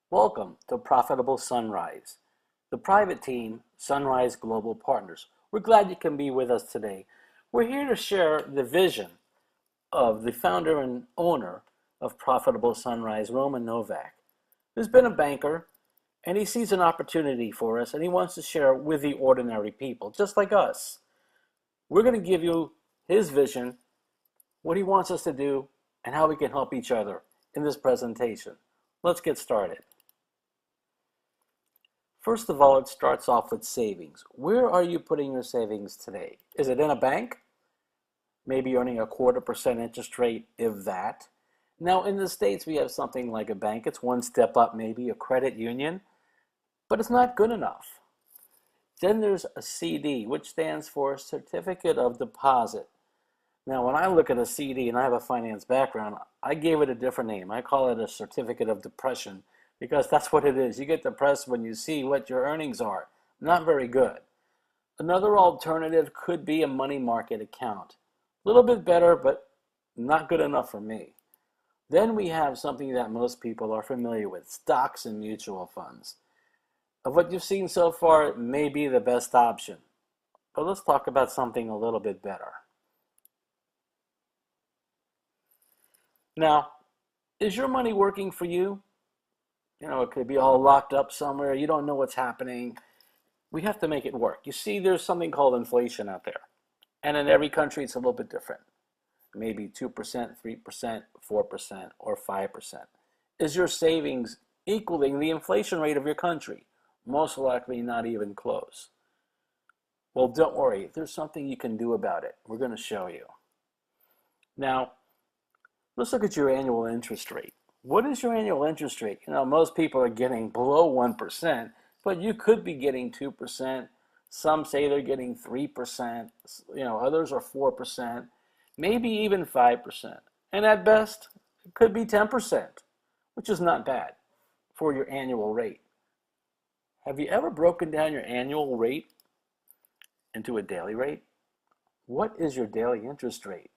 Welcome to Profitable Sunrise, the private team, Sunrise Global Partners. We're glad you can be with us today. We're here to share the vision of the founder and owner of Profitable Sunrise, Roman Novak, who's been a banker, and he sees an opportunity for us, and he wants to share with the ordinary people, just like us. We're going to give you his vision, what he wants us to do, and how we can help each other in this presentation. Let's get started. First of all, it starts off with savings. Where are you putting your savings today? Is it in a bank? Maybe earning 1/4% interest rate, if that. Now, in the States, we have something like a bank. It's one step up, maybe a credit union, but it's not good enough. Then there's a CD, which stands for Certificate of Deposit. Now, when I look at a CD, and I have a finance background, I gave it a different name. I call it a Certificate of Depression, because that's what it is. You get depressed when you see what your earnings are. Not very good. Another alternative could be a money market account. A little bit better, but not good enough for me. Then we have something that most people are familiar with, stocks and mutual funds. Of what you've seen so far, it may be the best option. But let's talk about something a little bit better. Now, is your money working for you? It could be all locked up somewhere. You don't know what's happening. We have to make it work. You see, there's something called inflation out there. And in every country, it's a little bit different. Maybe 2%, 3%, 4%, or 5%. Is your savings equaling the inflation rate of your country? Most likely not even close. Well, don't worry. There's something you can do about it. We're going to show you. Now, let's look at your annual interest rate. What is your annual interest rate? Most people are getting below 1%, but you could be getting 2%. Some say they're getting 3%. Others are 4%, maybe even 5%. And at best, it could be 10%, which is not bad for your annual rate. Have you ever broken down your annual rate into a daily rate? What is your daily interest rate?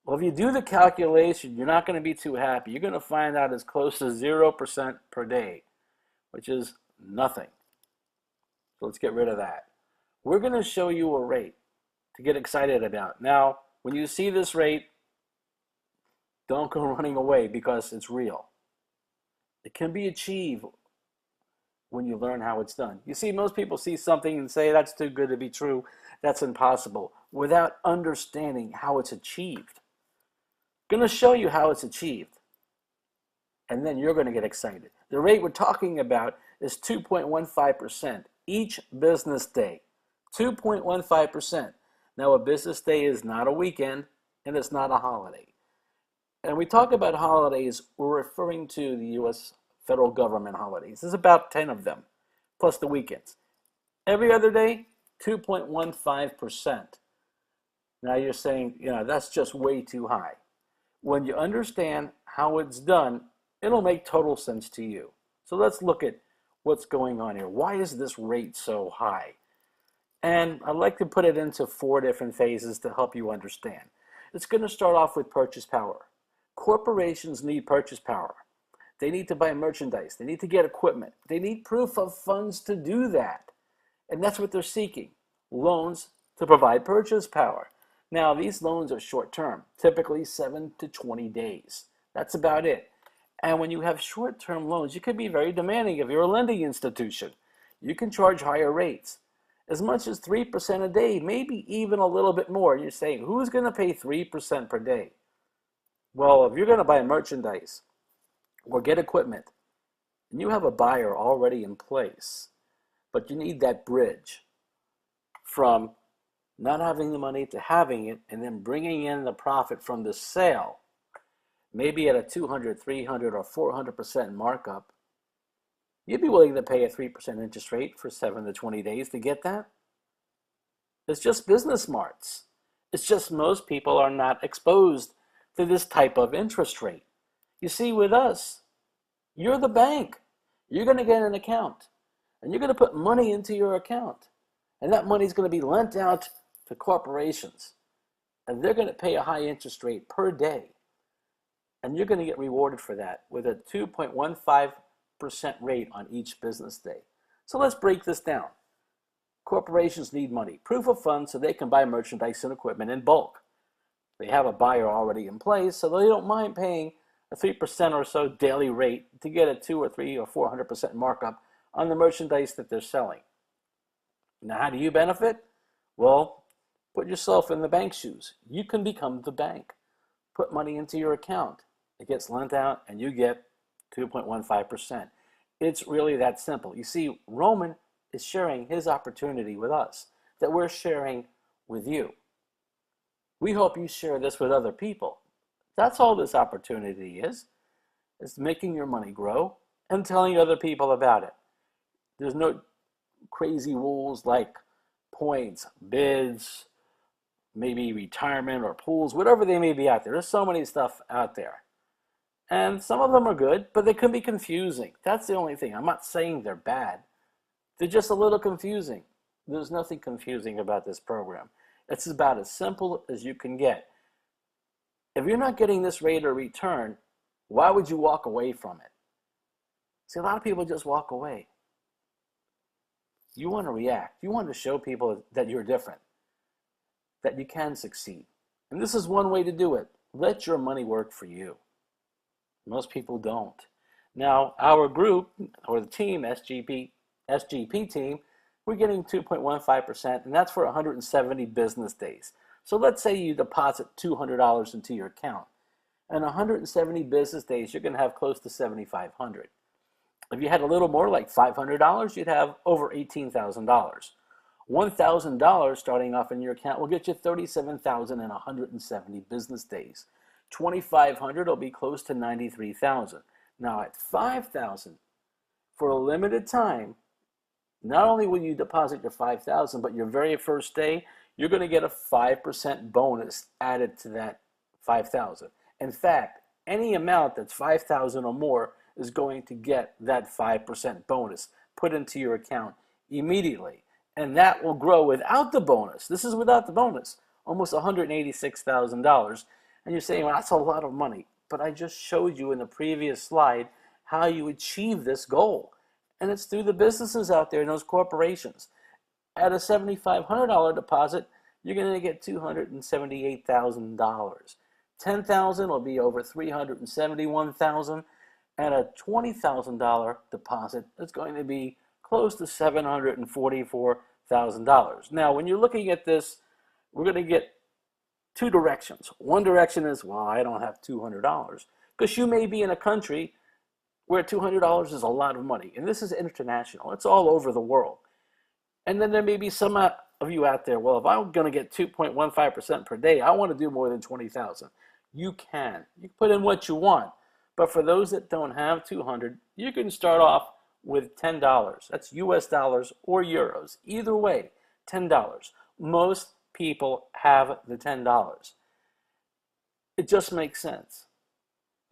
Well, if you do the calculation, you're not going to be too happy. You're going to find out it's close to 0% per day, which is nothing. So let's get rid of that. We're going to show you a rate to get excited about. Now, when you see this rate, don't go running away because it's real. It can be achieved when you learn how it's done. You see, most people see something and say, that's too good to be true, that's impossible, without understanding how it's achieved. I'm going to show you how it's achieved, and then you're going to get excited. The rate we're talking about is 2.15% each business day. 2.15%. Now, a business day is not a weekend, and it's not a holiday. And we talk about holidays, we're referring to the U.S. federal government holidays. There's about 10 of them, plus the weekends. Every other day, 2.15%. Now you're saying, that's just way too high. When you understand how it's done, it'll make total sense to you. So let's look at what's going on here. Why is this rate so high? And I'd like to put it into 4 different phases to help you understand. It's going to start off with purchase power. Corporations need purchase power. They need to buy merchandise. They need to get equipment. They need proof of funds to do that. And that's what they're seeking. Loans to provide purchase power. Now, these loans are short-term, typically 7 to 20 days. That's about it. And when you have short-term loans, you can be very demanding if you're a lending institution. You can charge higher rates, as much as 3% a day, maybe even a little bit more. You're saying, who's going to pay 3% per day? Well, if you're going to buy merchandise or get equipment, and you have a buyer already in place, but you need that bridge from not having the money to having it, and then bringing in the profit from the sale, maybe at a 200, 300, or 400% markup, you'd be willing to pay a 3% interest rate for 7 to 20 days to get that? It's just business smarts. It's just most people are not exposed to this type of interest rate. You see, with us, you're the bank. You're going to get an account, and you're going to put money into your account, and that money is going to be lent out to corporations, and they're going to pay a high interest rate per day, and you're going to get rewarded for that with a 2.15% rate on each business day. So let's break this down. Corporations need money, proof of funds, so they can buy merchandise and equipment in bulk. They have a buyer already in place, so they don't mind paying a 3% or so daily rate to get a 2 or 3 or 400% markup on the merchandise that they're selling. Now, how do you benefit? Well, put yourself in the bank's shoes. You can become the bank. Put money into your account. It gets lent out and you get 2.15%. It's really that simple. You see, Roman is sharing his opportunity with us that we're sharing with you. We hope you share this with other people. That's all this opportunity is making your money grow and telling other people about it. There's no crazy rules like points, bids, maybe retirement or pools, whatever they may be out there. There's so many stuff out there. And some of them are good, but they can be confusing. That's the only thing. I'm not saying they're bad. They're just a little confusing. There's nothing confusing about this program. It's about as simple as you can get. If you're not getting this rate of return, why would you walk away from it? See, a lot of people just walk away. You want to react. You want to show people that you're different, that you can succeed. And this is one way to do it. Let your money work for you. Most people don't. Now, our group, or the team, SGP team, we're getting 2.15%, and that's for 170 business days. So let's say you deposit $200 into your account. In 170 business days, you're going to have close to $7,500. If you had a little more, like $500, you'd have over $18,000. $1,000 starting off in your account will get you $37,000 in 170 business days. $2,500 will be close to $93,000. Now at $5,000, for a limited time, not only will you deposit your $5,000, but your very first day, you're going to get a 5% bonus added to that $5,000. In fact, any amount that's $5,000 or more is going to get that 5% bonus put into your account immediately. And that will grow without the bonus. This is without the bonus, almost $186,000. And you're saying, well, that's a lot of money. But I just showed you in the previous slide how you achieve this goal. And it's through the businesses out there and those corporations. At a $7,500 deposit, you're going to get $278,000. $10,000 will be over $371,000. And a $20,000 deposit is going to be close to $744,000. Now, when you're looking at this, we're going to get two directions. One direction is, well, I don't have $200, because you may be in a country where $200 is a lot of money. And this is international. It's all over the world. And then there may be some of you out there, well, if I'm going to get 2.15% per day, I want to do more than 20,000. You can. You can put in what you want. But for those that don't have 200, you can start off with $10. That's US dollars or euros. Either way, $10. Most people have the $10. It just makes sense.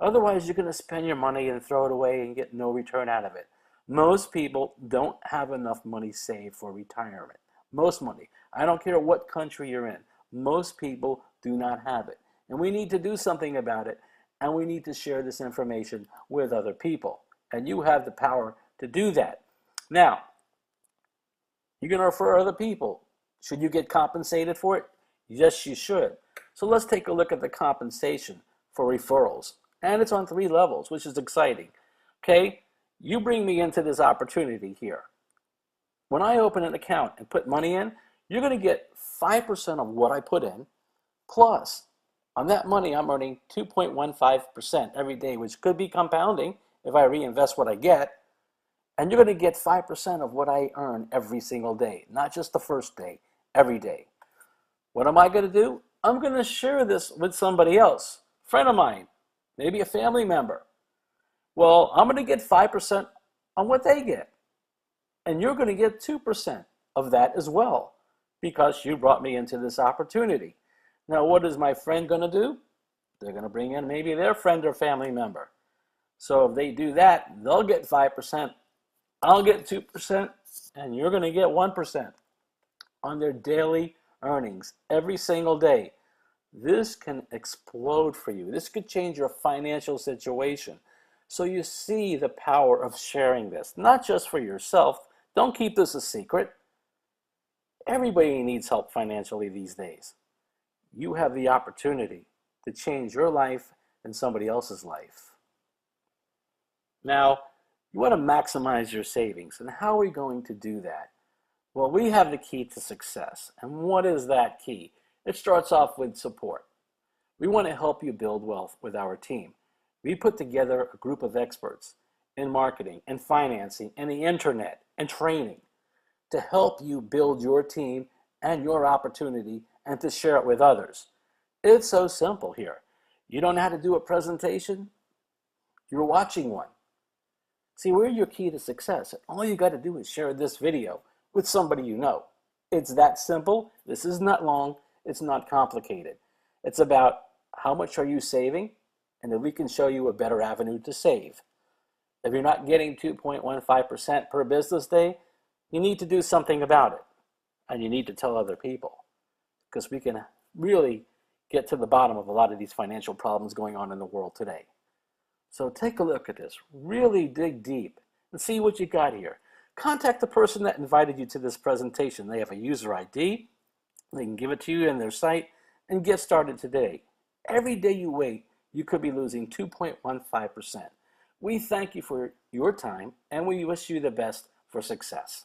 Otherwise, you're going to spend your money and throw it away and get no return out of it. Most people don't have enough money saved for retirement. Most money. I don't care what country you're in. Most people do not have it. And we need to do something about it. And we need to share this information with other people. And you have the power to do that. Now, you're going to refer other people. Should you get compensated for it? Yes, you should. So let's take a look at the compensation for referrals. And it's on 3 levels, which is exciting. Okay? You bring me into this opportunity here. When I open an account and put money in, you're going to get 5% of what I put in, plus on that money, I'm earning 2.15% every day, which could be compounding if I reinvest what I get. And you're going to get 5% of what I earn every single day, not just the first day, every day. What am I going to do? I'm going to share this with somebody else, a friend of mine, maybe a family member. Well, I'm going to get 5% on what they get. And you're going to get 2% of that as well, because you brought me into this opportunity. Now, what is my friend going to do? They're going to bring in maybe their friend or family member. So if they do that, they'll get 5%, I'll get 2%, and you're going to get 1% on their daily earnings every single day. This can explode for you. This could change your financial situation. So you see the power of sharing this, not just for yourself. Don't keep this a secret. Everybody needs help financially these days. You have the opportunity to change your life and somebody else's life. Now, you want to maximize your savings. And how are we going to do that? Well, we have the key to success. And what is that key? It starts off with support. We want to help you build wealth with our team. We put together a group of experts in marketing and financing and the internet and training to help you build your team and your opportunity and to share it with others. It's so simple here. You don't know how to do a presentation? You're watching one. See, we're your key to success. All you got to do is share this video with somebody you know. It's that simple. This is not long. It's not complicated. It's about how much are you saving, and then we can show you a better avenue to save. If you're not getting 2.15% per business day, you need to do something about it. And you need to tell other people, because we can really get to the bottom of a lot of these financial problems going on in the world today. So take a look at this. Really dig deep and see what you got here. Contact the person that invited you to this presentation. They have a user ID. They can give it to you in their site and get started today. Every day you wait, you could be losing 2.15%. We thank you for your time and we wish you the best for success.